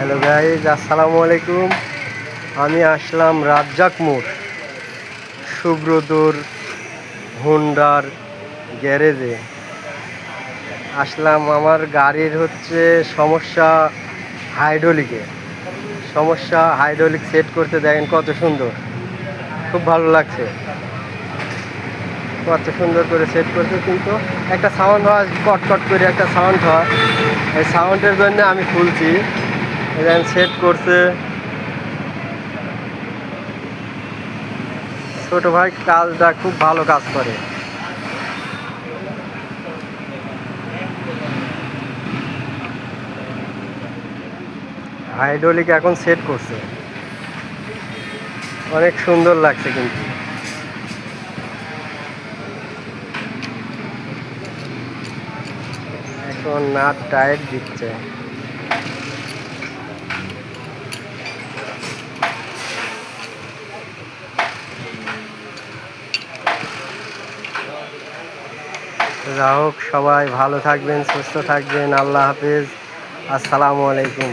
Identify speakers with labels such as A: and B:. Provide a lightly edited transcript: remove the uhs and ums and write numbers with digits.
A: Hello guys, আসসালামু আলাইকুম। আমি আসলাম রাজ্জাক মোড় সুব্রতর হোন্ডার গ্যারেজে আসলাম। আমার গাড়ির সমস্যা হাইড্রোলিক সেট করতে। দেখেন কত সুন্দর, খুব ভালো লাগছে। কত সুন্দর করে সেট করছে, কিন্তু একটা সাউন্ড হয়, কটকট করে একটা সাউন্ড হয়। এই সাউন্ডের জন্য আমি খুলছি। দেখেন সেট করছে ছোট ভাই, কাজটা খুব ভালো কাজ করে। হাইড্রোলিক এখন সেট করছে, অনেক সুন্দর লাগছে। কিন্তু এখন নাট টাইট দিচ্ছে। যা হোক, সবাই ভালো থাকবেন, সুস্থ থাকবেন। আল্লাহ হাফেজ, আসসালামু আলাইকুম।